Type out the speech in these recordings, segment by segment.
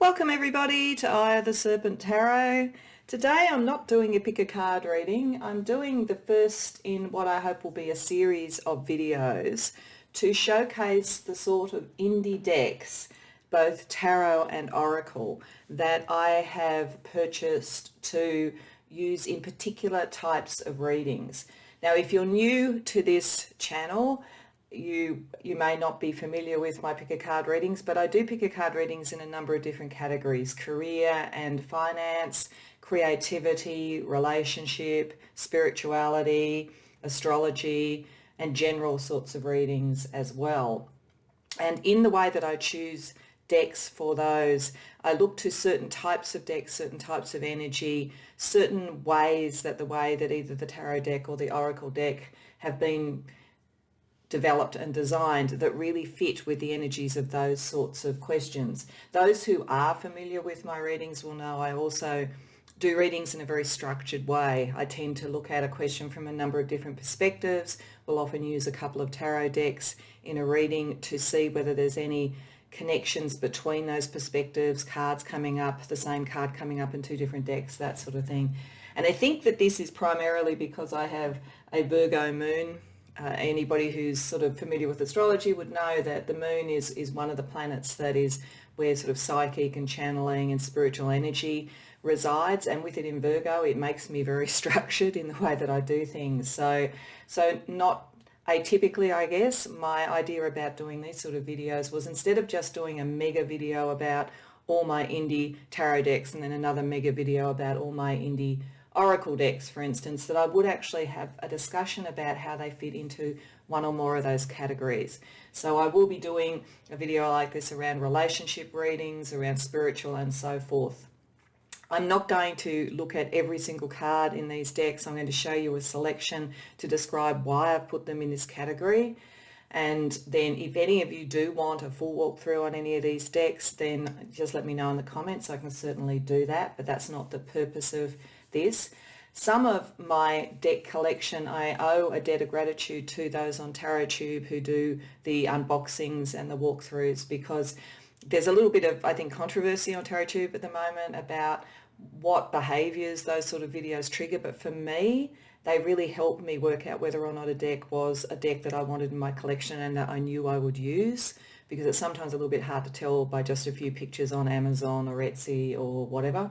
Welcome everybody to Eye of the Serpent Tarot. Today I'm not doing a pick a card reading. I'm doing the first in what I hope will be a series of videos to showcase the sort of indie decks, both tarot and oracle, that I have purchased to use in particular types of readings. Now, if you're new to this channel, you may not be familiar with my pick a card readings, but I do pick a card readings in a number of different categories: career and finance, creativity, relationship, spirituality, astrology, and general sorts of readings as well. And in the way that I choose decks for those, I look to certain types of decks, certain types of energy, certain ways that the way that either the tarot deck or the oracle deck have been developed and designed that really fit with the energies of those sorts of questions. Those who are familiar with my readings will know I also do readings in a very structured way. I tend to look at a question from a number of different perspectives. We'll often use a couple of tarot decks in a reading to see whether there's any connections between those perspectives, cards coming up, the same card coming up in two different decks, that sort of thing. And I think that this is primarily because I have a Virgo moon. Anybody who's sort of familiar with astrology would know that the moon is one of the planets that is where sort of psychic and channeling and spiritual energy resides, and with it in Virgo, it makes me very structured in the way that I do things. So not atypically, I guess, my idea about doing these sort of videos was, instead of just doing a mega video about all my indie tarot decks and then another mega video about all my indie oracle decks, for instance, that I would actually have a discussion about how they fit into one or more of those categories. So I will be doing a video like this around relationship readings, around spiritual and so forth. I'm not going to look at every single card in these decks. I'm going to show you a selection to describe why I've put them in this category. And then if any of you do want a full walkthrough on any of these decks, then just let me know in the comments. I can certainly do that, but that's not the purpose of this. Some of my deck collection, I owe a debt of gratitude to those on TarotTube who do the unboxings and the walkthroughs, because there's a little bit of, I think, controversy on TarotTube at the moment about what behaviours those sort of videos trigger. But for me, they really helped me work out whether or not a deck was a deck that I wanted in my collection and that I knew I would use, because it's sometimes a little bit hard to tell by just a few pictures on Amazon or Etsy or whatever.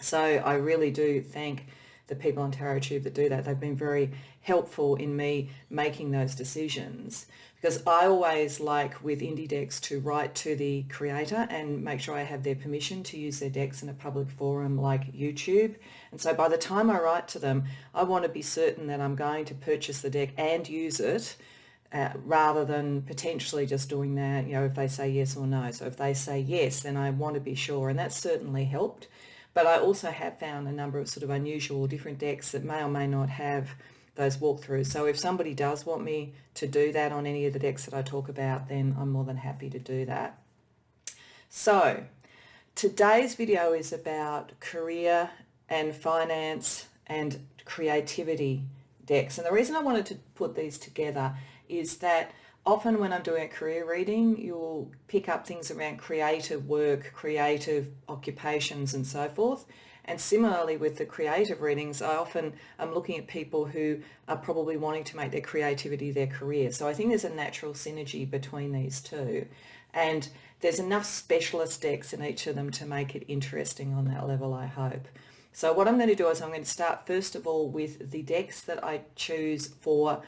So I really do thank the people on TarotTube that do that. They've been very helpful in me making those decisions, because I always like with indie decks to write to the creator and make sure I have their permission to use their decks in a public forum like YouTube. And so by the time I write to them, I want to be certain that I'm going to purchase the deck and use it, rather than potentially just doing that, if they say yes or no. So if they say yes, then I want to be sure, and that's certainly helped. But I also have found a number of sort of unusual different decks that may or may not have those walkthroughs. So if somebody does want me to do that on any of the decks that I talk about, then I'm more than happy to do that. So today's video is about career and finance and creativity decks. And the reason I wanted to put these together is that often when I'm doing a career reading, you'll pick up things around creative work, creative occupations and so forth. And similarly with the creative readings, I often am looking at people who are probably wanting to make their creativity their career. So I think there's a natural synergy between these two. And there's enough specialist decks in each of them to make it interesting on that level, I hope. So what I'm going to do is I'm going to start first of all with the decks that I choose for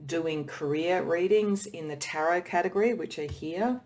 doing career readings in the tarot category, which are here,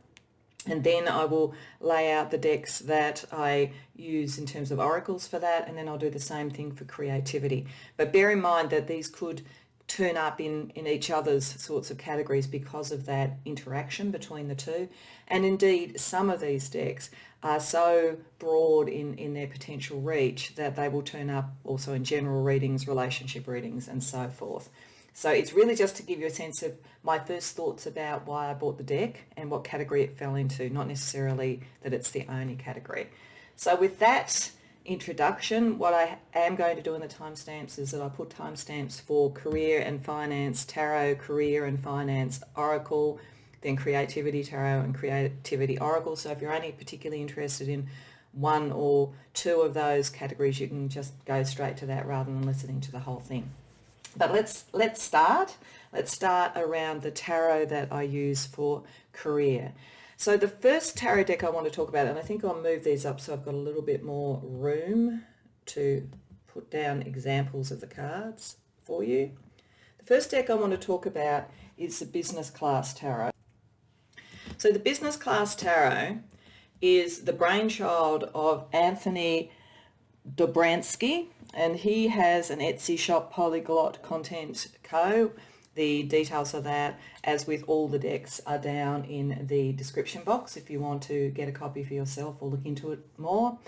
and then I will lay out the decks that I use in terms of oracles for that, and then I'll do the same thing for creativity. But bear in mind that these could turn up in each other's sorts of categories because of that interaction between the two. And indeed, some of these decks are so broad in their potential reach that they will turn up also in general readings, relationship readings, and so forth. So it's really just to give you a sense of my first thoughts about why I bought the deck and what category it fell into, not necessarily that it's the only category. So with that introduction, what I am going to do in the timestamps is that I put timestamps for career and finance, tarot, career and finance, oracle, then Creativity Tarot and Creativity Oracle. So if you're only particularly interested in one or two of those categories, you can just go straight to that rather than listening to the whole thing. But let's start. Let's start around the tarot that I use for career. So the first tarot deck I want to talk about, and I think I'll move these up so I've got a little bit more room to put down examples of the cards for you. The first deck I want to talk about is the Business Class Tarot. So the Business Class Tarot is the brainchild of Anthony Dobransky, and he has an Etsy shop, PolyglotContentCo. The details of that, as with all the decks, are down in the description box if you want to get a copy for yourself or look into it more.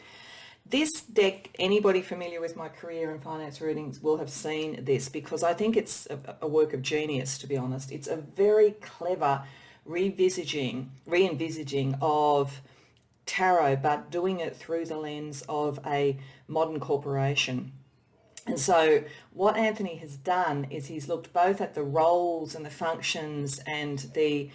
This deck, anybody familiar with my career and finance readings will have seen this, because I think it's a work of genius, to be honest. It's a very clever re-envisaging of tarot, but doing it through the lens of a modern corporation. And so what Anthony has done is he's looked both at the roles and the functions and the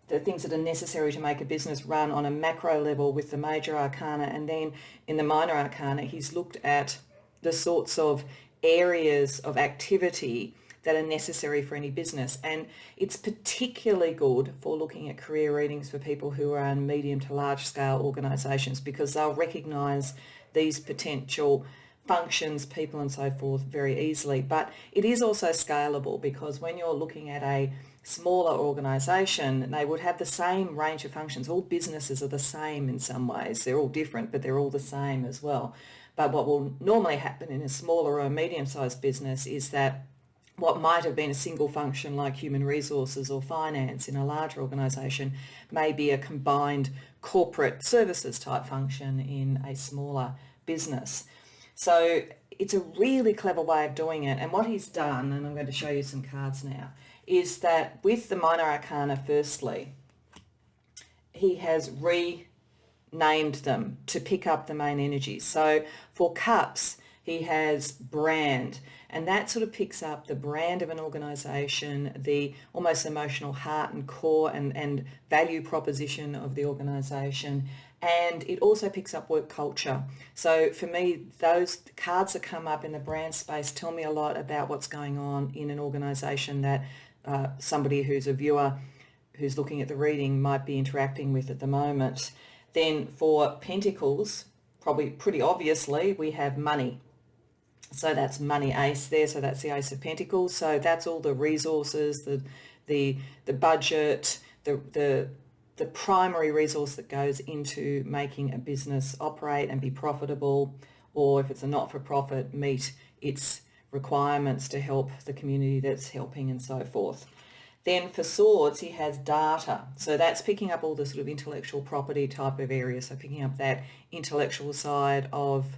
things that are necessary to make a business run on a macro level with the major arcana, and then in the minor arcana he's looked at the sorts of areas of activity that are necessary for any business. And it's particularly good for looking at career readings for people who are in medium to large scale organisations, because they'll recognise these potential functions, people and so forth very easily. But it is also scalable, because when you're looking at a smaller organisation, they would have the same range of functions. All businesses are the same in some ways. They're all different, but they're all the same as well. But what will normally happen in a smaller or medium-sized business is that what might have been a single function like human resources or finance in a larger organisation may be a combined corporate services type function in a smaller business. So it's a really clever way of doing it. And what he's done, and I'm going to show you some cards now, is that with the minor arcana, firstly, he has renamed them to pick up the main energies. So for cups, he has brand, and that sort of picks up the brand of an organisation, the almost emotional heart and core and value proposition of the organisation. And it also picks up work culture. So for me, those cards that come up in the brand space tell me a lot about what's going on in an organisation that somebody who's a viewer who's looking at the reading might be interacting with at the moment. Then for Pentacles, probably pretty obviously, we have money. So that's money ace there. So that's the Ace of Pentacles. So that's all the resources, the budget, the primary resource that goes into making a business operate and be profitable, or if it's a not-for-profit, meet its requirements to help the community that's helping and so forth. Then for Swords, he has data. So that's picking up all the sort of intellectual property type of areas. So picking up that intellectual side of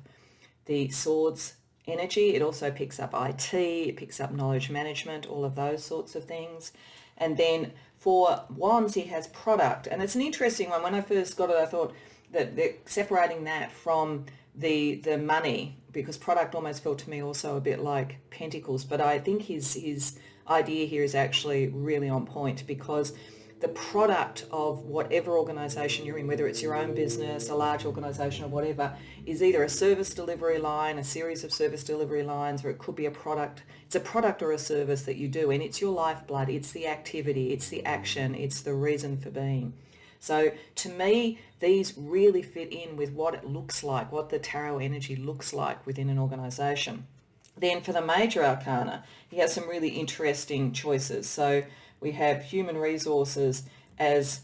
the Swords energy. It also picks up IT, it picks up knowledge management, all of those sorts of things. And then for Wands, he has product. And it's an interesting one. When I first got it, I thought that they're separating that from the money, because product almost felt to me also a bit like Pentacles. But I think his idea here is actually really on point, because the product of whatever organisation you're in, whether it's your own business, a large organisation or whatever, is either a service delivery line, a series of service delivery lines, or it could be a product. It's a product or a service that you do, and it's your lifeblood, it's the activity, it's the action, it's the reason for being. So to me, these really fit in with what it looks like, what the tarot energy looks like within an organisation. Then for the major arcana, he has some really interesting choices. So we have human resources as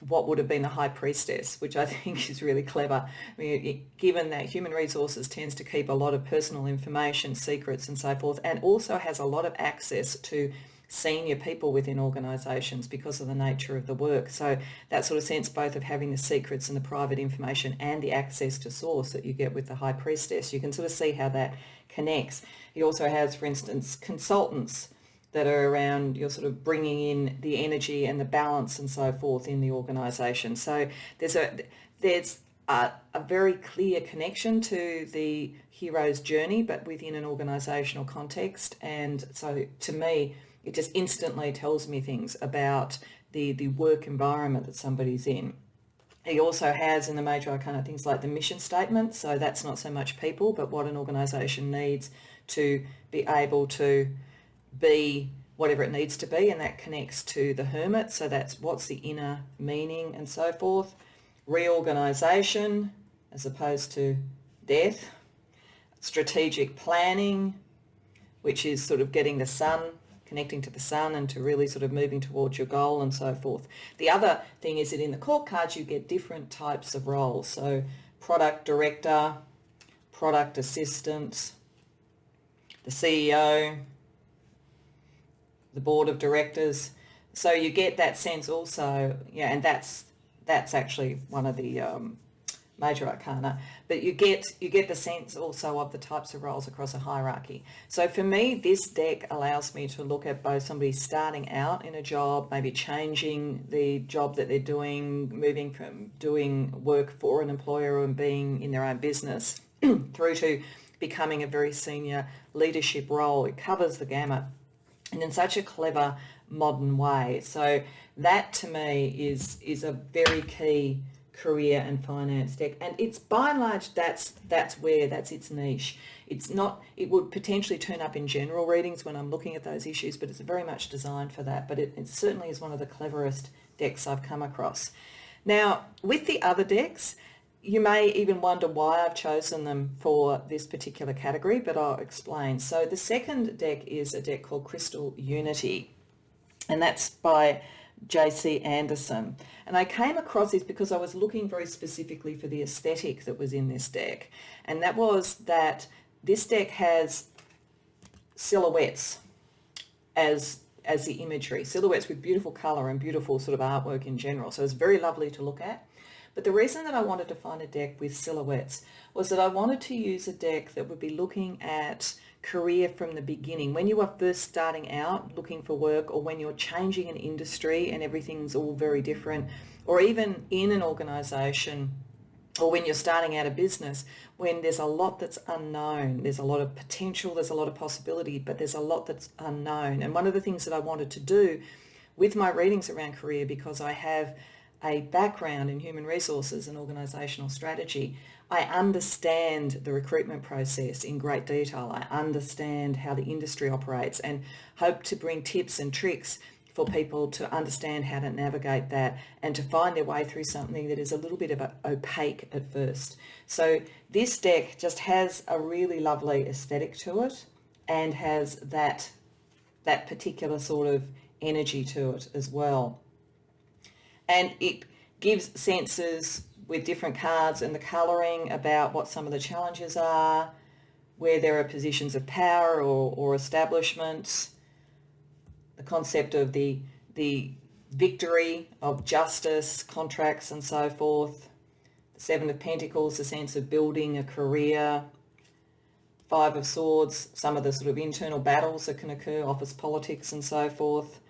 what would have been the high priestess, which I think is really clever. I mean, given that human resources tends to keep a lot of personal information, secrets and so forth, and also has a lot of access to senior people within organisations because of the nature of the work. So that sort of sense both of having the secrets and the private information and the access to source that you get with the high priestess, you can sort of see how that connects. He also has, for instance, consultants that are around, you're sort of bringing in the energy and the balance and so forth in the organisation. So there's a very clear connection to the hero's journey, but within an organisational context. And so to me, it just instantly tells me things about the work environment that somebody's in. He also has in the major arcana things like the mission statement, so that's not so much people, but what an organisation needs to be able to be whatever it needs to be, and that connects to the hermit, so that's what's the inner meaning and so forth. Reorganisation as opposed to death. Strategic planning, which is sort of getting the sun, connecting to the sun and to really sort of moving towards your goal and so forth. The other thing is that in the court cards you get different types of roles. So product director, product assistant, the CEO, the board of directors. So you get that sense also, yeah, and that's actually one of the major arcana, but you get the sense also of the types of roles across a hierarchy. So for me, this deck allows me to look at both somebody starting out in a job, maybe changing the job that they're doing, moving from doing work for an employer and being in their own business through to becoming a very senior leadership role. It covers the gamut and in such a clever modern way. So that to me is a very key career and finance deck, and it's by and large that's its niche. It's not, it would potentially turn up in general readings when I'm looking at those issues, but it's very much designed for that. But it certainly is one of the cleverest decks I've come across. Now with the other decks, you may even wonder why I've chosen them for this particular category, but I'll explain. So the second deck is a deck called Crystal Unity, and that's by J.C. Anderson. And I came across this because I was looking very specifically for the aesthetic that was in this deck. And that was that this deck has silhouettes as the imagery, silhouettes with beautiful colour and beautiful sort of artwork in general. So it's very lovely to look at. But the reason that I wanted to find a deck with silhouettes was that I wanted to use a deck that would be looking at career from the beginning. When you are first starting out looking for work, or when you're changing an industry and everything's all very different, or even in an organisation, or when you're starting out a business, when there's a lot that's unknown, there's a lot of potential, there's a lot of possibility, but there's a lot that's unknown. And one of the things that I wanted to do with my readings around career, because I have a background in human resources and organisational strategy, I understand the recruitment process in great detail. I understand how the industry operates and hope to bring tips and tricks for people to understand how to navigate that and to find their way through something that is a little bit of opaque at first. So this deck just has a really lovely aesthetic to it and has that particular sort of energy to it as well. And it gives senses with different cards and the colouring about what some of the challenges are, where there are positions of power or establishments, the concept of the victory of justice, contracts and so forth, the Seven of Pentacles, the sense of building a career, Five of Swords, some of the sort of internal battles that can occur, office politics and so forth.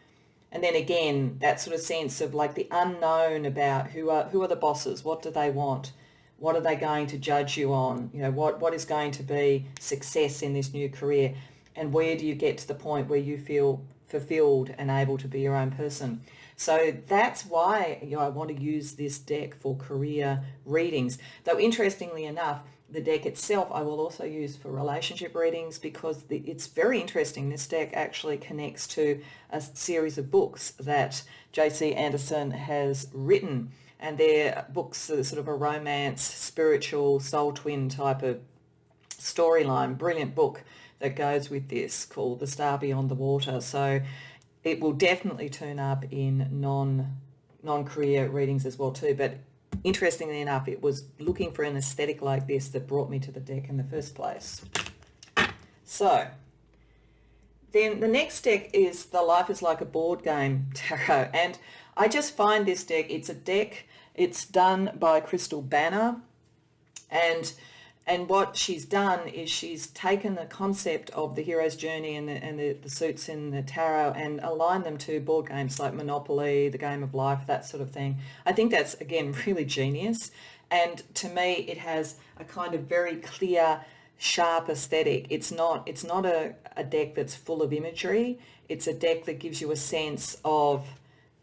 And then again, that sort of sense of like the unknown about who are the bosses, what do they want, what are they going to judge you on, you know, what is going to be success in this new career, and where do you get to the point where you feel fulfilled and able to be your own person. So that's why, you know, I want to use this deck for career readings. Though interestingly enough, the deck itself I will also use for relationship readings, because it's very interesting. This deck actually connects to a series of books that J.C. Anderson has written, and they're books that are sort of a romance, spiritual, soul twin type of storyline. Brilliant book that goes with this called The Star Beyond the Water. So it will definitely turn up in non-career readings as well too. But interestingly enough, it was looking for an aesthetic like this that brought me to the deck in the first place. So then the next deck is the Life is Like a Board Game Tarot. And I just find this deck, it's done by Crystal Banner. And what she's done is she's taken the concept of the hero's journey and the suits in the tarot and aligned them to board games like Monopoly, the Game of Life, that sort of thing. I think that's, again, really genius. And to me, it has a kind of very clear, sharp aesthetic. It's not a deck that's full of imagery. It's a deck that gives you a sense of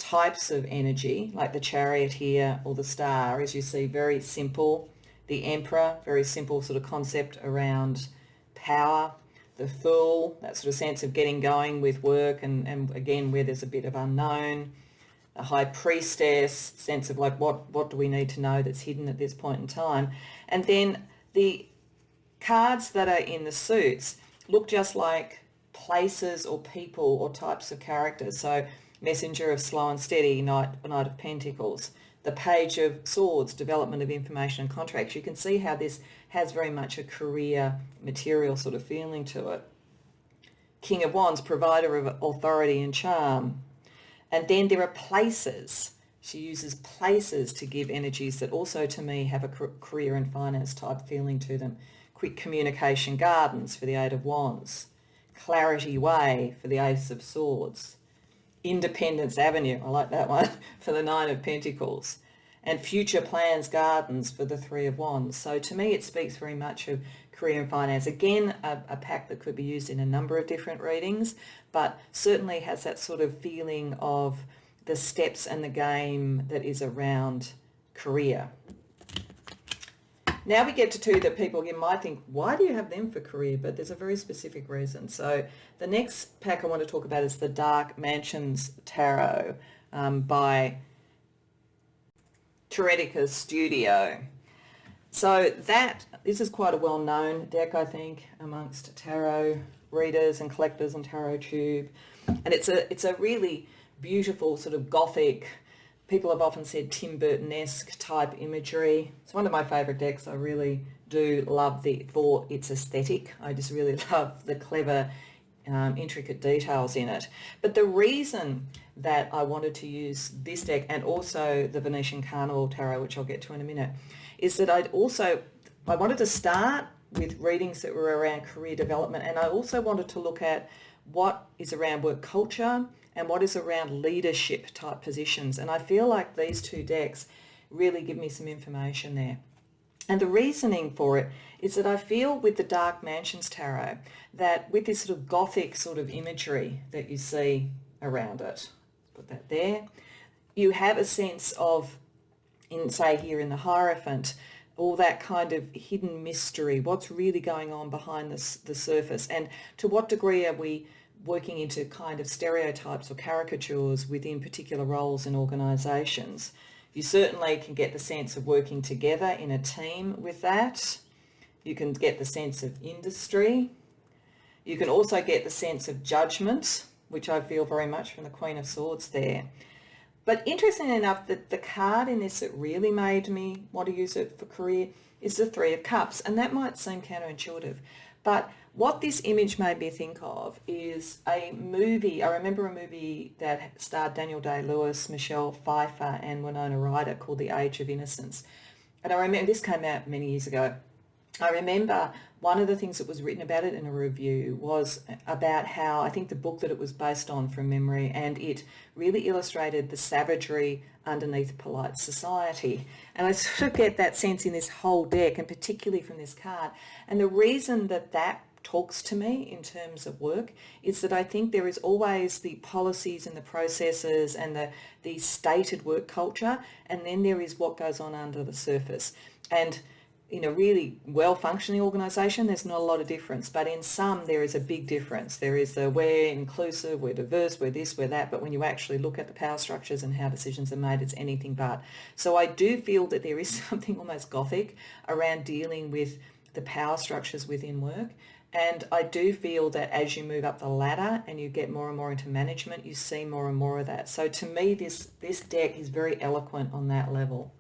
types of energy, like the Chariot here or the Star, as you see, very simple. The Emperor, very simple sort of concept around power. The Fool, that sort of sense of getting going with work and again, where there's a bit of unknown. The High Priestess, sense of like what do we need to know that's hidden at this point in time. And then the cards that are in the suits look just like places or people or types of characters. So Messenger of Slow and Steady, Knight of Pentacles. The Page of Swords, development of information and contracts. You can see how this has very much a career material sort of feeling to it. King of Wands, provider of authority and charm. And then there are places. She uses places to give energies that also to me have a career and finance type feeling to them. Quick Communication Gardens for the Eight of Wands. Clarity Way for the Ace of Swords. Independence Avenue, I like that one, for the Nine of Pentacles. And Future Plans Gardens for the Three of Wands. So to me it speaks very much of career and finance. Again, a pack that could be used in a number of different readings, but certainly has that sort of feeling of the steps and the game that is around career. Now we get to two that people again might think, why do you have them for career? But there's a very specific reason. So the next pack I want to talk about is the Dark Mansions Tarot by Tarotcategories Studio. So this is quite a well-known deck, I think, amongst tarot readers and collectors on TarotTube. And it's a really beautiful sort of gothic, people have often said Tim Burton-esque type imagery. It's one of my favourite decks. I really do love for its aesthetic. I just really love the clever, intricate details in it. But the reason that I wanted to use this deck and also the Venetian Carnival Tarot, which I'll get to in a minute, is that I wanted to start with readings that were around career development, and I also wanted to look at what is around work culture and what is around leadership type positions. And I feel like these two decks really give me some information there. And the reasoning for it is that I feel with the Dark Mansions Tarot that with this sort of gothic sort of imagery that you see around it, put that there, you have a sense of, say here in the Hierophant, all that kind of hidden mystery, what's really going on behind the surface, and to what degree are we working into kind of stereotypes or caricatures within particular roles in organisations. You certainly can get the sense of working together in a team with that. You can get the sense of industry. You can also get the sense of judgment, which I feel very much from the Queen of Swords there. But interestingly enough, the card in this that really made me want to use it for career is the Three of Cups, and that might seem counterintuitive. But what this image made me think of is a movie. I remember a movie that starred Daniel Day-Lewis, Michelle Pfeiffer and Winona Ryder called The Age of Innocence. And I remember, this came out many years ago. I remember one of the things that was written about it in a review was about how, I think the book that it was based on from memory, and it really illustrated the savagery underneath polite society. And I sort of get that sense in this whole deck, and particularly from this card. And the reason that talks to me in terms of work is that I think there is always the policies and the processes and the stated work culture, and then there is what goes on under the surface. And in a really well-functioning organisation, there's not a lot of difference, but in some there is a big difference. There is we're inclusive, we're diverse, we're this, we're that, but when you actually look at the power structures and how decisions are made, it's anything but. So I do feel that there is something almost gothic around dealing with the power structures within work. And I do feel that as you move up the ladder and you get more and more into management, you see more and more of that. So to me, this deck is very eloquent on that level.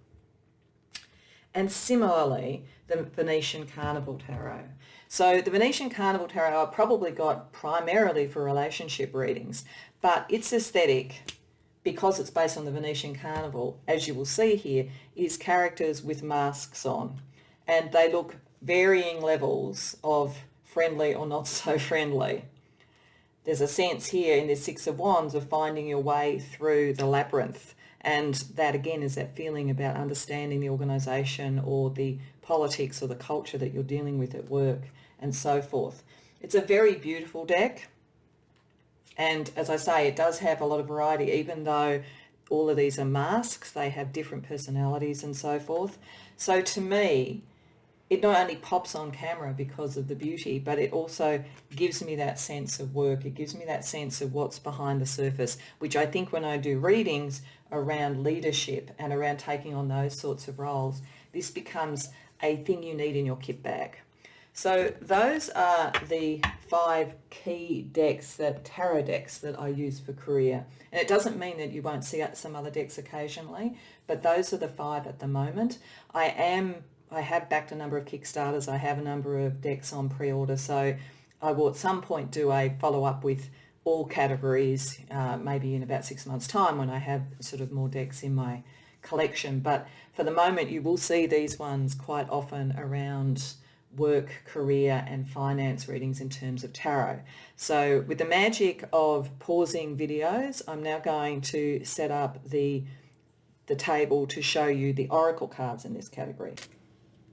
And similarly, the Venetian Carnival Tarot. So the Venetian Carnival Tarot I probably got primarily for relationship readings, but its aesthetic, because it's based on the Venetian Carnival, as you will see here, is characters with masks on. And they look varying levels of friendly or not so friendly. There's a sense here in this Six of Wands of finding your way through the labyrinth. And that again is that feeling about understanding the organisation or the politics or the culture that you're dealing with at work and so forth. It's a very beautiful deck. And as I say, it does have a lot of variety, even though all of these are masks. They have different personalities and so forth. So to me, it not only pops on camera because of the beauty, but it also gives me that sense of work. It gives me that sense of what's behind the surface, which I think when I do readings around leadership and around taking on those sorts of roles, this becomes a thing you need in your kit bag. So those are the 5 key decks, tarot decks that I use for career. And it doesn't mean that you won't see some other decks occasionally, but those are the 5 at the moment. I have backed a number of Kickstarters. I have a number of decks on pre-order, so I will at some point do a follow-up with all categories, maybe in about 6 months' time when I have sort of more decks in my collection. But for the moment, you will see these ones quite often around work, career and finance readings in terms of tarot. So with the magic of pausing videos, I'm now going to set up the table to show you the oracle cards in this category.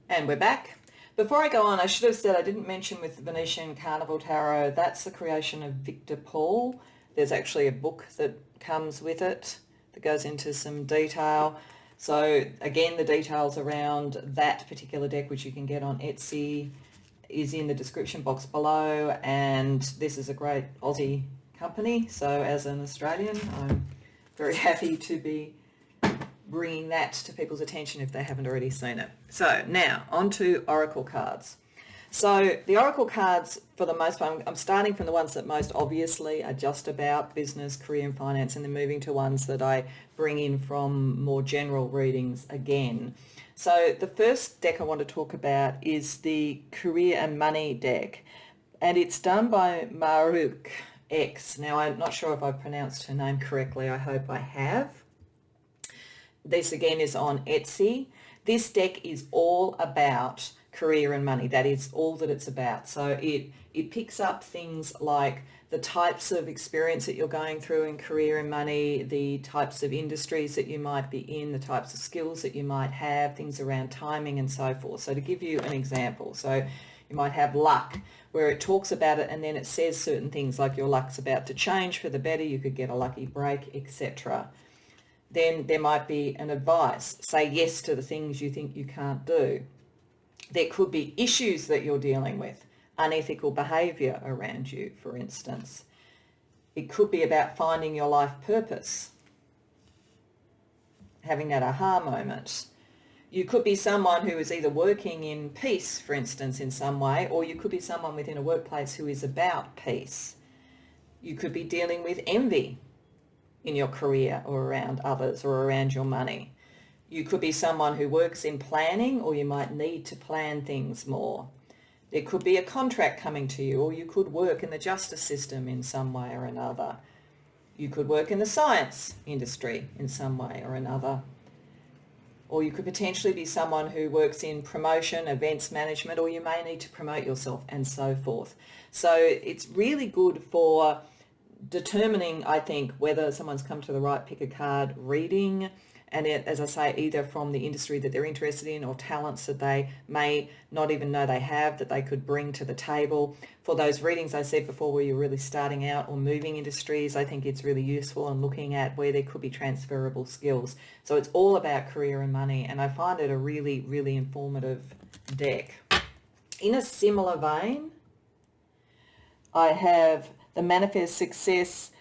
And we're back. Before I go on, I should have said I didn't mention with the Venetian Carnival Tarot, that's the creation of Victor Paul. There's actually a book that comes with it that goes into some detail. So again, the details around that particular deck, which you can get on Etsy, is in the description box below. And this is a great Aussie company. So as an Australian, I'm very happy to be bringing that to people's attention if they haven't already seen it. So now on to oracle cards. So the oracle cards, for the most part, I'm starting from the ones that most obviously are just about business, career and finance, and then moving to ones that I bring in from more general readings again. So the first deck I want to talk about is the Career and Money deck, and it's done by Maruk X. Now, I'm not sure if I've pronounced her name correctly. I hope I have. This again is on Etsy. This deck is all about career and money. That is all that it's about. So it picks up things like the types of experience that you're going through in career and money, the types of industries that you might be in, the types of skills that you might have, things around timing and so forth. So to give you an example, so you might have luck, where it talks about it and then it says certain things like your luck's about to change for the better, you could get a lucky break, etc. Then there might be an advice, say yes to the things you think you can't do. There could be issues that you're dealing with, unethical behaviour around you, for instance. It could be about finding your life purpose, having that aha moment. You could be someone who is either working in peace, for instance, in some way, or you could be someone within a workplace who is about peace. You could be dealing with envy in your career or around others or around your money. You could be someone who works in planning, or you might need to plan things more. There could be a contract coming to you, or you could work in the justice system in some way or another. You could work in the science industry in some way or another. Or you could potentially be someone who works in promotion, events management, or you may need to promote yourself and so forth. So it's really good for determining, I think, whether someone's come to the right pick a card reading, and it, as I say, either from the industry that they're interested in or talents that they may not even know they have that they could bring to the table. For those readings I said before where you're really starting out or moving industries, I think it's really useful in looking at where there could be transferable skills. So it's all about career and money, and I find it a really, really informative deck. In a similar vein, I have the Manifest Success,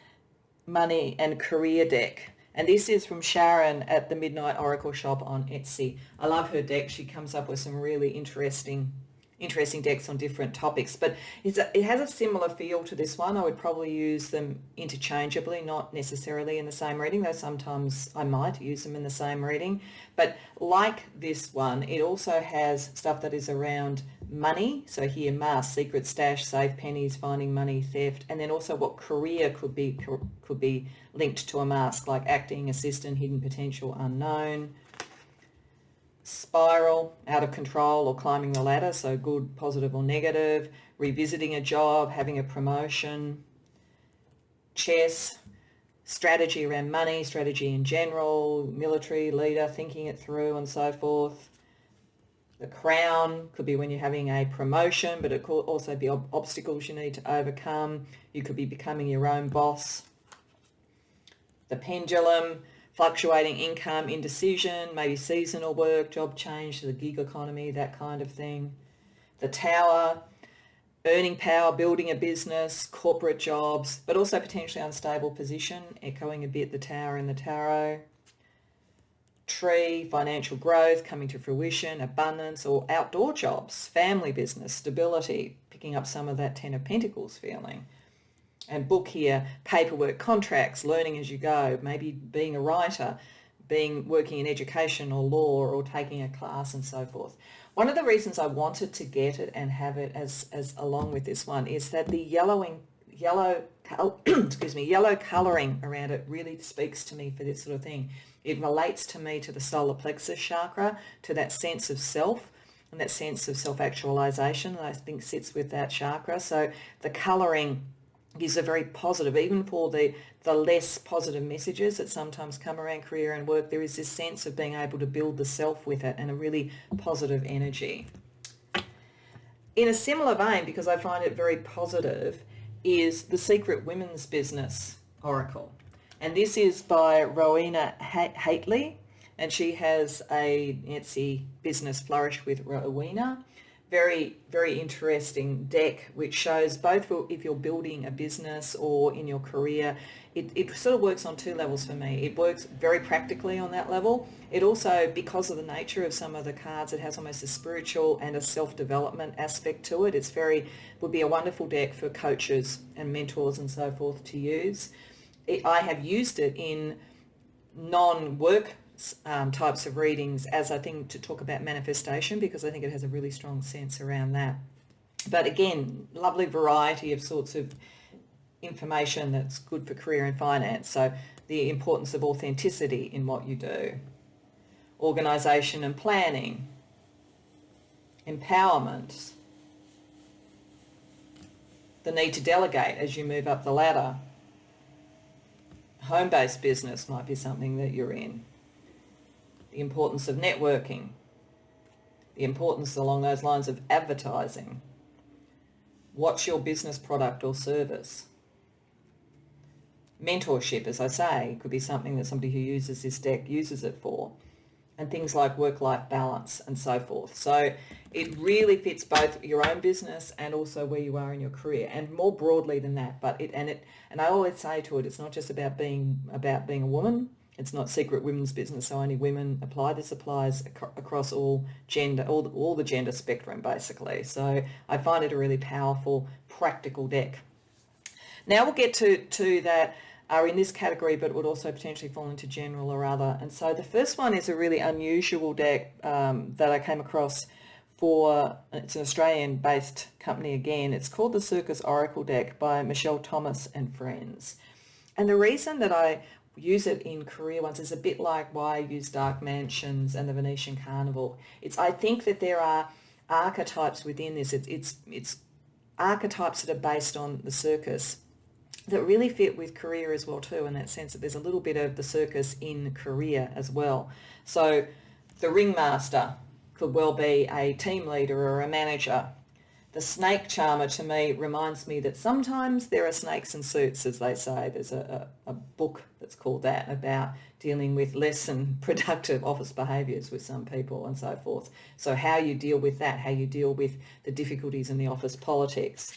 Money and Career deck. And this is from Sharon at the Midnight Oracle Shop on Etsy. I love her deck. She comes up with some really interesting decks on different topics. But it has a similar feel to this one. I would probably use them interchangeably, not necessarily in the same reading, though sometimes I might use them in the same reading. But like this one, it also has stuff that is around money. So here, mask, secret stash, save pennies, finding money, theft, and then also what career could be linked to a mask, like acting, assistant, hidden potential, unknown. Spiral, out of control or climbing the ladder, so good, positive or negative. Revisiting a job, having a promotion. Chess, strategy around money, strategy in general, military, leader, thinking it through and so forth. The Crown could be when you're having a promotion, but it could also be obstacles you need to overcome. You could be becoming your own boss. The Pendulum, fluctuating income, indecision, maybe seasonal work, job change to the gig economy, that kind of thing. The Tower, earning power, building a business, corporate jobs, but also potentially unstable position, echoing a bit the Tower in the Tarot. Tree, financial growth, coming to fruition, abundance, or outdoor jobs, family business, stability, picking up some of that Ten of Pentacles feeling. And book here, paperwork, contracts, learning as you go, maybe being a writer, working in education or law or taking a class and so forth. One of the reasons I wanted to get it and have it as along with this one is that the yellow colouring around it really speaks to me for this sort of thing. It relates to me to the solar plexus chakra, to that sense of self and that sense of self-actualization that I think sits with that chakra. So the colouring gives a very positive, even for the less positive messages that sometimes come around career and work, there is this sense of being able to build the self with it and a really positive energy. In a similar vein, because I find it very positive, is the Secret Women's Business Oracle. And this is by Rowena Haitley, and she has a Etsy business, Flourish with Rowena. Very, very interesting deck, which shows both for if you're building a business or in your career. It sort of works on two levels for me. It works very practically on that level. It also, because of the nature of some of the cards, it has almost a spiritual and a self-development aspect to it. Would be a wonderful deck for coaches and mentors and so forth to use. I have used it in non-work types of readings as I think to talk about manifestation, because I think it has a really strong sense around that. But again, lovely variety of sorts of information that's good for career and finance. So the importance of authenticity in what you do, organisation and planning, empowerment, the need to delegate as you move up the ladder. Home-based business might be something that you're in. The importance of networking, the importance along those lines of advertising. What's your business product or service? Mentorship, as I say, could be something that somebody who uses this deck uses it for. And things like work-life balance and so forth. So it really fits both your own business and also where you are in your career, and more broadly than that. And I always say to it, it's not just about being a woman. It's not Secret Women's Business, so only women apply. This applies across all gender, all the gender spectrum, basically. So I find it a really powerful, practical deck. Now we'll get to that are in this category, but would also potentially fall into general or other. And so the first one is a really unusual deck that I came across it's an Australian-based company again. It's called the Circus Oracle deck by Michelle Thomas and friends. And the reason that I use it in career ones is a bit like why I use Dark Mansions and the Venetian Carnival. I think that there are archetypes within this. It's archetypes that are based on the circus that really fit with career as well too, in that sense that there's a little bit of the circus in career as well. So the ringmaster could well be a team leader or a manager. The snake charmer to me reminds me that sometimes there are snakes in suits, as they say. There's a book that's called that, about dealing with less than productive office behaviours with some people and so forth. So how you deal with that, how you deal with the difficulties in the office politics.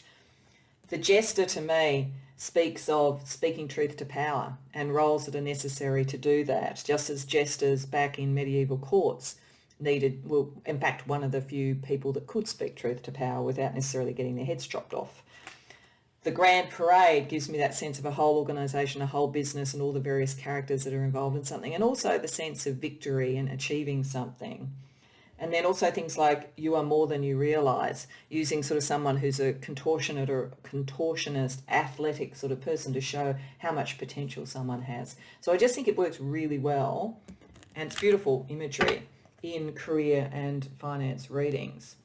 The jester to me speaks of speaking truth to power and roles that are necessary to do that, just as jesters back in medieval courts in fact, one of the few people that could speak truth to power without necessarily getting their heads chopped off. The grand parade gives me that sense of a whole organisation, a whole business, and all the various characters that are involved in something, and also the sense of victory and achieving something. And then also things like you are more than you realise, using sort of someone who's a contortionist, athletic sort of person to show how much potential someone has. So I just think it works really well, and it's beautiful imagery in career and finance readings.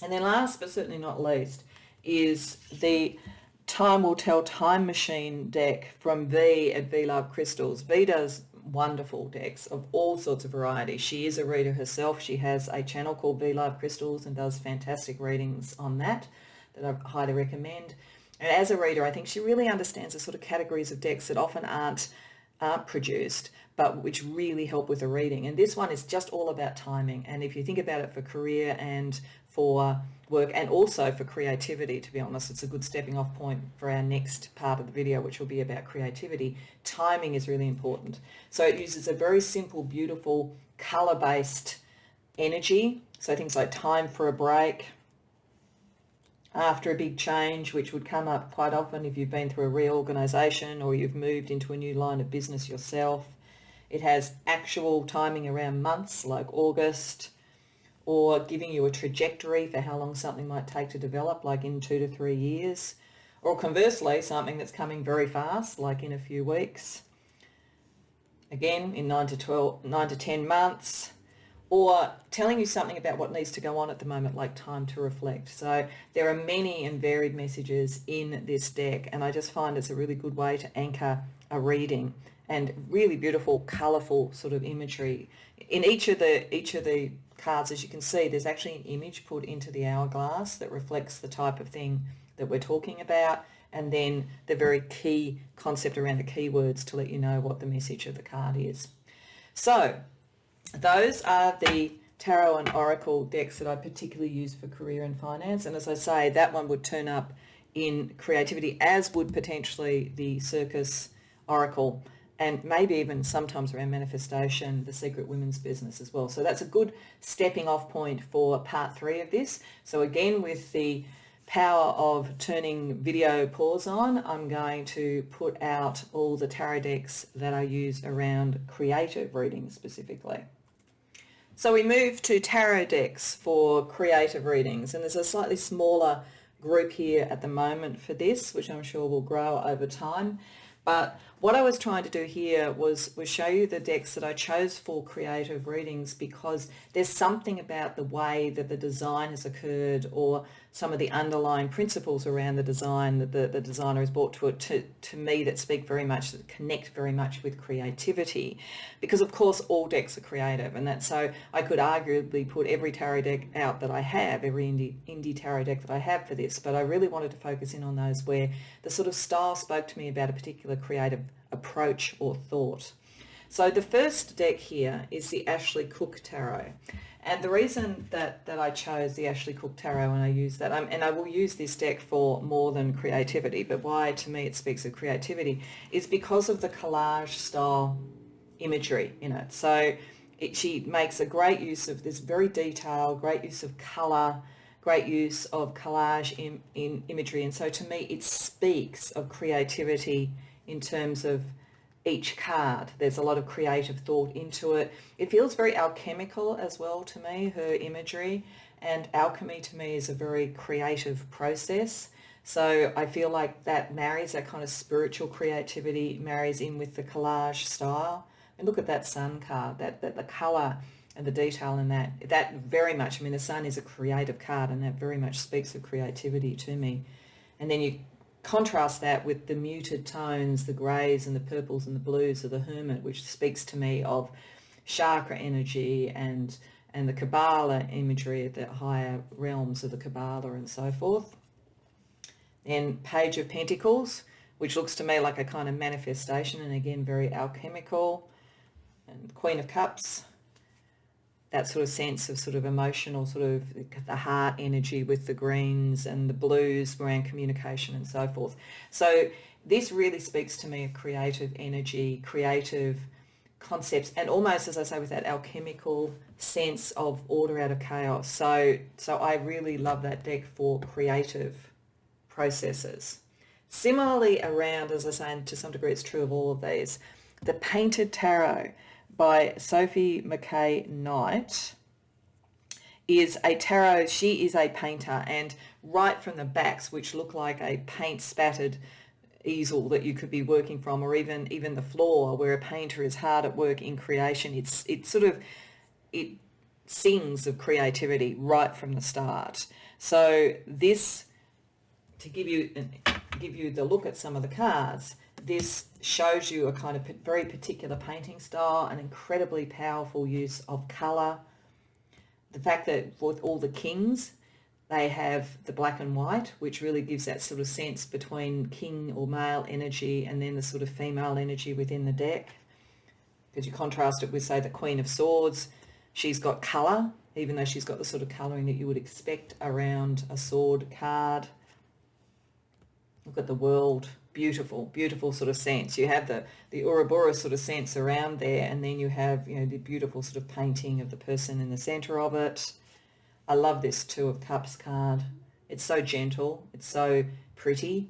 And then last but certainly not least is the Time Will Tell Time Machine deck from V at V Love Crystals. V does wonderful decks of all sorts of varieties. She is a reader herself. She has a channel called V Love Crystals and does fantastic readings on that I highly recommend. And as a reader, I think she really understands the sort of categories of decks that often aren't aren't produced, but which really help with a reading. And this one is just all about timing. And if you think about it for career and for work and also for creativity, to be honest, it's a good stepping off point for our next part of the video, which will be about creativity. Timing is really important. So it uses a very simple, beautiful, color-based energy. So things like time for a break, after a big change, which would come up quite often if you've been through a reorganisation or you've moved into a new line of business yourself. It has actual timing around months like August, or giving you a trajectory for how long something might take to develop, like in 2 to 3 years, or conversely, something that's coming very fast, like in a few weeks. Again, in 9 to 10 months, or telling you something about what needs to go on at the moment, like time to reflect. So there are many and varied messages in this deck, and I just find it's a really good way to anchor a reading, and really beautiful, colourful sort of imagery. In each of the cards, as you can see, there's actually an image put into the hourglass that reflects the type of thing that we're talking about, and then the very key concept around the keywords to let you know what the message of the card is. So those are the tarot and oracle decks that I particularly use for career and finance. And as I say, that one would turn up in creativity, as would potentially the Circus Oracle, and maybe even sometimes around manifestation, the Secret Women's Business as well. So that's a good stepping off point for part 3 of this. So again, with the power of turning video pause on, I'm going to put out all the tarot decks that I use around creative reading specifically. So we move to tarot decks for creative readings, and there's a slightly smaller group here at the moment for this, which I'm sure will grow over time. But what I was trying to do here was show you the decks that I chose for creative readings, because there's something about the way that the design has occurred, or some of the underlying principles around the design that the designer has brought to it to me that speak very much, that connect very much with creativity. Because of course all decks are creative, and that's, so I could arguably put every tarot deck out that I have, every indie tarot deck that I have for this, but I really wanted to focus in on those where the sort of style spoke to me about a particular creative approach or thought. So the first deck here is the Ashley Cook Tarot. And the reason that I chose the Ashley Cook Tarot, and I use that, and I will use this deck for more than creativity, but why to me it speaks of creativity is because of the collage style imagery in it. So she makes a great use of this very detailed, great use of colour, great use of collage in imagery. And so to me it speaks of creativity in terms of each card. There's a lot of creative thought into it. It feels very alchemical as well to me, her imagery, and alchemy to me is a very creative process. So I feel like that marries, that kind of spiritual creativity marries in with the collage style. And look at that sun card, that the colour and the detail in that very much, I mean, the sun is a creative card, and that very much speaks of creativity to me. And then you contrast that with the muted tones, the greys and the purples and the blues of the Hermit, which speaks to me of chakra energy and the Kabbalah imagery, the higher realms of the Kabbalah and so forth. Then Page of Pentacles, which looks to me like a kind of manifestation, and again very alchemical. And Queen of Cups, that sort of sense of sort of emotional, sort of the heart energy with the greens and the blues around communication and so forth. So this really speaks to me of creative energy, creative concepts, and almost, as I say, with that alchemical sense of order out of chaos. So I really love that deck for creative processes. Similarly around, as I say, and to some degree it's true of all of these, the Painted Tarot by Sophie Mackay Knight is a tarot. She is a painter, and right from the backs, which look like a paint spattered easel that you could be working from, or even the floor where a painter is hard at work in creation, it sings of creativity right from the start. So this, to give you the look at some of the cards, this shows you a kind of very particular painting style, an incredibly powerful use of colour. The fact that with all the kings, They have the black and white, which really gives that sort of sense between king or male energy and then the sort of female energy within the deck. Because you contrast it with, say, the Queen of Swords. She's got colour, even though she's got the sort of colouring that you would expect around a sword card. Look at the World. Beautiful, beautiful sort of sense. You have the Ouroboros sort of sense around there, and then you have, you know, the beautiful sort of painting of the person in the centre of it. I love this Two of Cups card. It's so gentle. It's so pretty.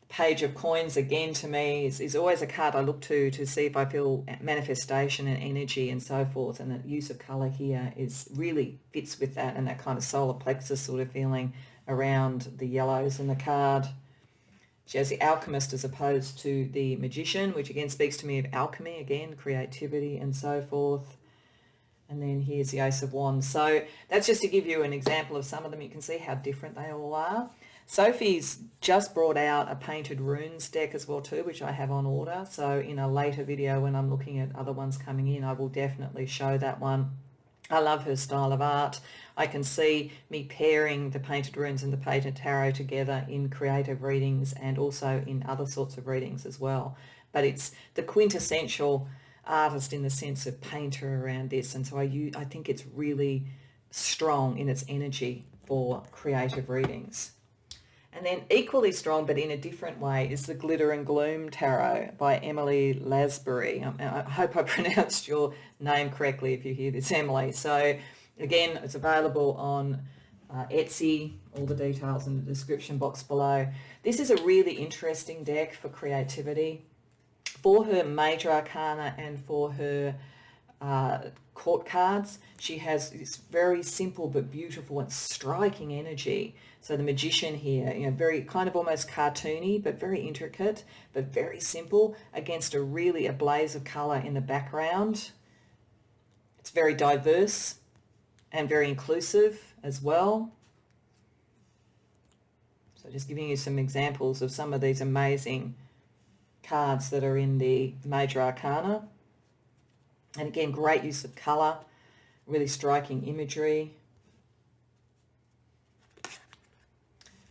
Page of Coins, again, to me, is always a card I look to see if I feel manifestation and energy and so forth. And the use of colour here is really fits with that and that kind of solar plexus sort of feeling around the yellows in the card. She has the Alchemist as opposed to the Magician, which again speaks to me of alchemy, again, creativity and so forth. And then here's the Ace of Wands. So that's just to give you an example of some of them. You can see how different they all are. Sophie's just brought out a painted runes deck as well too, which I have on order. So in a later video when I'm looking at other ones coming in, I will definitely show that one. I love her style of art. I can see me pairing the painted runes and the painted tarot together in creative readings and also in other sorts of readings as well. But it's the quintessential artist in the sense of painter around this, and so I think it's really strong in its energy for creative readings. And then equally strong but in a different way is the Glitter and Gloom Tarot by Emily Lasbury. I hope I pronounced your name correctly if you hear this, Emily. So again, it's available on Etsy, all the details in the description box below. This is a really interesting deck for creativity. For her major arcana and for her court cards, she has this very simple but beautiful and striking energy. So the Magician here, you know, very kind of almost cartoony, but very intricate, but very simple against a blaze of colour in the background. It's very diverse and very inclusive as well. So just giving you some examples of some of these amazing cards that are in the major arcana. And again, great use of colour, really striking imagery.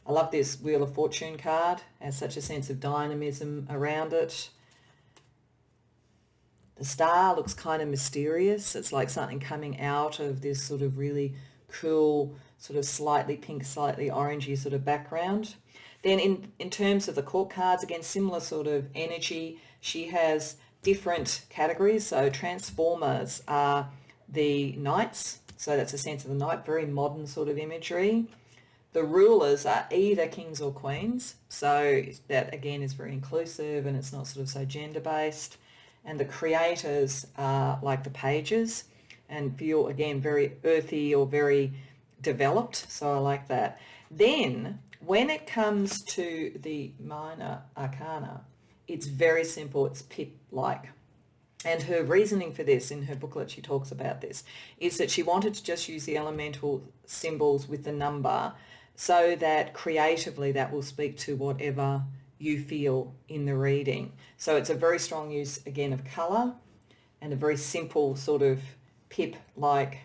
I love this Wheel of Fortune card. It has such a sense of dynamism around it. The star looks kind of mysterious. It's like something coming out of this sort of really cool, sort of slightly pink, slightly orangey sort of background. Then in terms of the court cards, again, similar sort of energy. She has different categories. So Transformers are the knights. So that's a sense of the knight, very modern sort of imagery. The rulers are either kings or queens. So that, again, is very inclusive and it's not sort of so gender-based. And the creators are like the pages and feel, again, very earthy or very developed. So I like that. Then when it comes to the minor arcana, it's very simple. It's pip-like. And her reasoning for this, in her booklet she talks about this, is that she wanted to just use the elemental symbols with the number so that creatively that will speak to whatever you feel in the reading. So it's a very strong use, again, of colour and a very simple sort of pip-like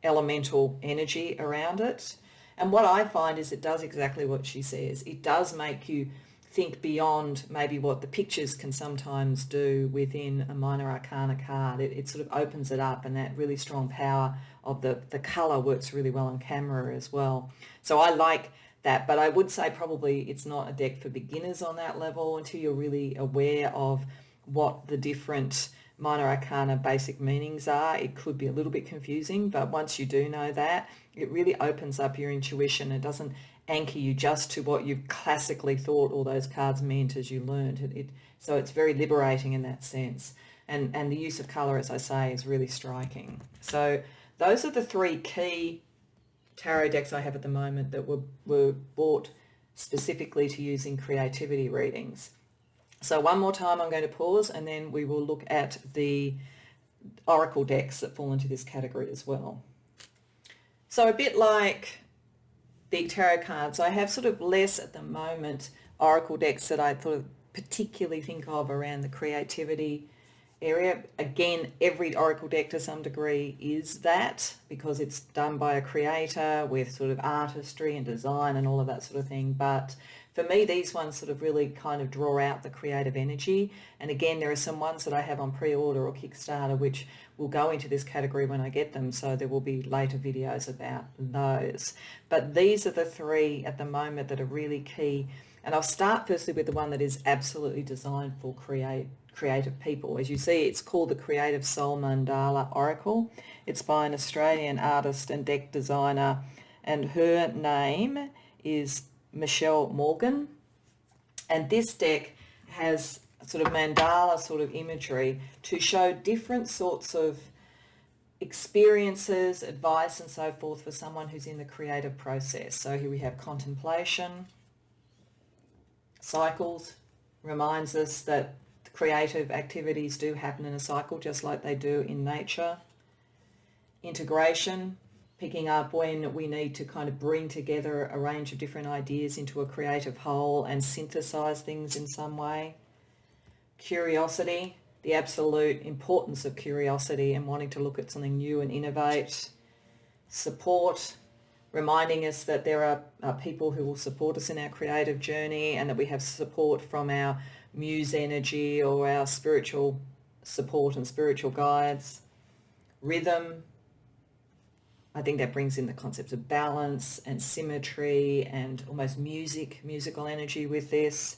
elemental energy around it. And what I find is it does exactly what she says. It does make you think beyond maybe what the pictures can sometimes do within a minor arcana card. It sort of opens it up, and that really strong power of the colour works really well on camera as well. So I like that, but I would say probably it's not a deck for beginners on that level until you're really aware of what the different minor arcana basic meanings are. It could be a little bit confusing, but once you do know that, it really opens up your intuition. It doesn't anchor you just to what you've classically thought all those cards meant as you learned. So it's very liberating in that sense. And the use of colour, as I say, is really striking. So those are the three key tarot decks I have at the moment that were bought specifically to use in creativity readings. So one more time I'm going to pause and then we will look at the oracle decks that fall into this category as well. So a bit like the tarot cards, I have sort of less at the moment oracle decks that I sort of particularly think of around the creativity area. Again, every oracle deck to some degree is that, because it's done by a creator with sort of artistry and design and all of that sort of thing. But for me, these ones sort of really kind of draw out the creative energy. And again, there are some ones that I have on pre-order or Kickstarter which will go into this category when I get them, so there will be later videos about those. But these are the three at the moment that are really key. And I'll start firstly with the one that is absolutely designed for creative people. As you see, it's called the Creative Soul Mandala Oracle. It's by an Australian artist and deck designer, and her name is Michelle Morgan. And this deck has sort of mandala sort of imagery to show different sorts of experiences, advice and so forth for someone who's in the creative process. So here we have contemplation, cycles, reminds us that creative activities do happen in a cycle just like they do in nature. Integration, picking up when we need to kind of bring together a range of different ideas into a creative whole and synthesize things in some way. Curiosity, the absolute importance of curiosity and wanting to look at something new and innovate. Support, reminding us that there are people who will support us in our creative journey and that we have support from our muse energy or our spiritual support and spiritual guides. Rhythm, I think that brings in the concepts of balance and symmetry and almost musical energy with this.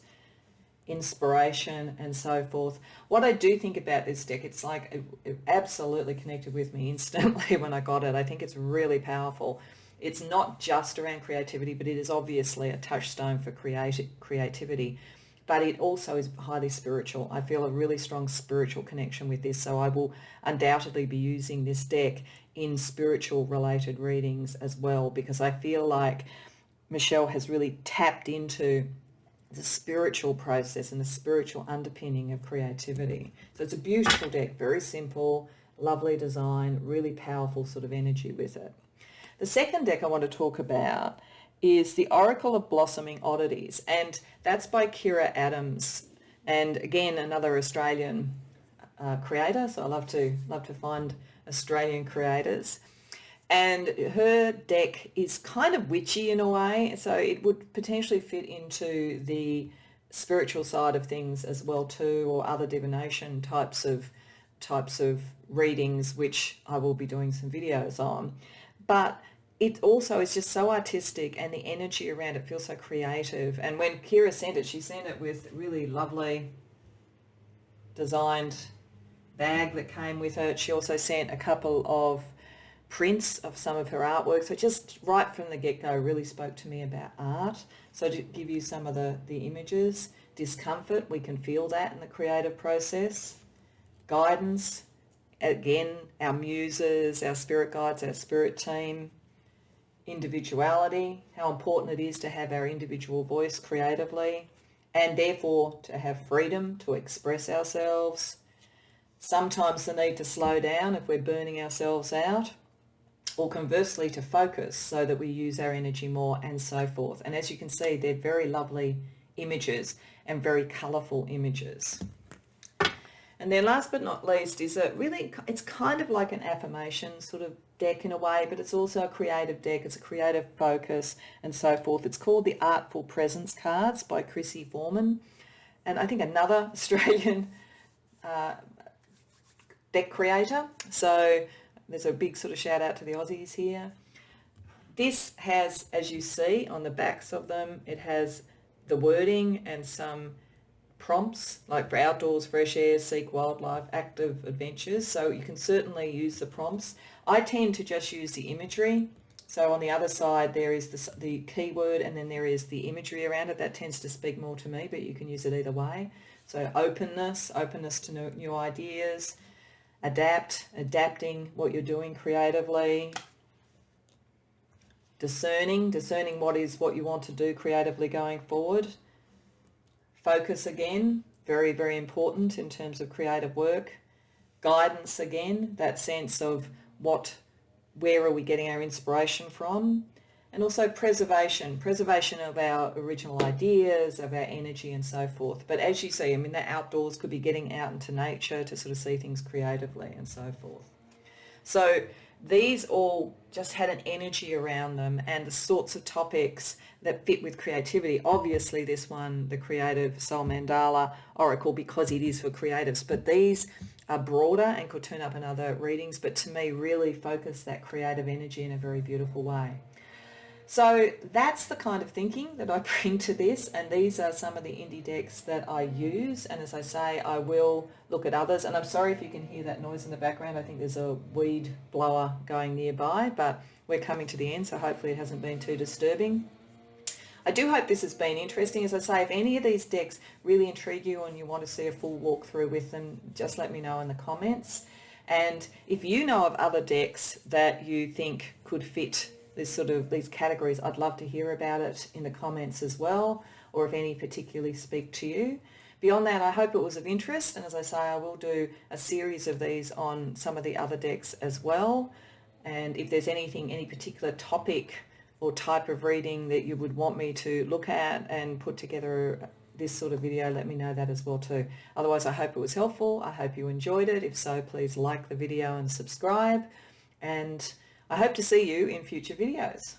Inspiration and so forth. What I do think about this deck, it's like it absolutely connected with me instantly when I got it. I think it's really powerful. It's not just around creativity, but it is obviously a touchstone for creativity, but it also is highly spiritual. I feel a really strong spiritual connection with this, so I will undoubtedly be using this deck in spiritual related readings as well, because I feel like Michelle has really tapped into the spiritual process and the spiritual underpinning of creativity. So it's a beautiful deck, very simple, lovely design, really powerful sort of energy with it. The second deck I want to talk about is the Oracle of Blossoming Oddities, and that's by Kira Adams, and again another Australian creator, so I love to find Australian creators. And her deck is kind of witchy in a way, so it would potentially fit into the spiritual side of things as well too, or other divination types of readings, which I will be doing some videos on. But it also is just so artistic, and the energy around it feels so creative. And when Kira sent it, she sent it with really lovely designed bag that came with it. She also sent a couple of prints of some of her artwork, so just right from the get-go really spoke to me about art. So to give you some of the images, discomfort, we can feel that in the creative process. Guidance, again, our muses, our spirit guides, our spirit team. Individuality, how important it is to have our individual voice creatively, and therefore to have freedom to express ourselves. Sometimes the need to slow down if we're burning ourselves out, or conversely to focus so that we use our energy more, and so forth. And as you can see, they're very lovely images and very colourful images. And then last but not least is it's kind of like an affirmation sort of deck in a way, but it's also a creative deck. It's a creative focus and so forth. It's called the Artful Presence Cards by Chrissy Foreman, and I think another Australian deck creator. So there's a big sort of shout out to the Aussies here. This has, as you see on the backs of them, it has the wording and some prompts like for outdoors, fresh air, seek wildlife, active adventures. So you can certainly use the prompts. I tend to just use the imagery. So on the other side there is the keyword, and then there is the imagery around it. That tends to speak more to me, but you can use it either way. So openness to new ideas. Adapting what you're doing creatively. Discerning what you want to do creatively going forward. Focus again, very, very important in terms of creative work. Guidance again, that sense of where are we getting our inspiration from. and also preservation of our original ideas, of our energy and so forth. But as you see, I mean, the outdoors could be getting out into nature to sort of see things creatively and so forth. So these all just had an energy around them and the sorts of topics that fit with creativity. Obviously this one, the Creative Soul Mandala Oracle, because it is for creatives, but these are broader and could turn up in other readings, but to me really focus that creative energy in a very beautiful way. So that's the kind of thinking that I bring to this, and these are some of the indie decks that I use, and as I say, I will look at others, and I'm sorry if you can hear that noise in the background. I think there's a weed blower going nearby, but we're coming to the end, so hopefully it hasn't been too disturbing. I do hope this has been interesting. As I say, if any of these decks really intrigue you and you want to see a full walkthrough with them, just let me know in the comments. And if you know of other decks that you think could fit these categories, I'd love to hear about it in the comments as well, or if any particularly speak to you. Beyond that, I hope it was of interest, and as I say, I will do a series of these on some of the other decks as well. And if there's any particular topic or type of reading that you would want me to look at and put together this sort of video, let me know that as well too. Otherwise, I hope it was helpful. I hope you enjoyed it. If so, please like the video and subscribe. And I hope to see you in future videos.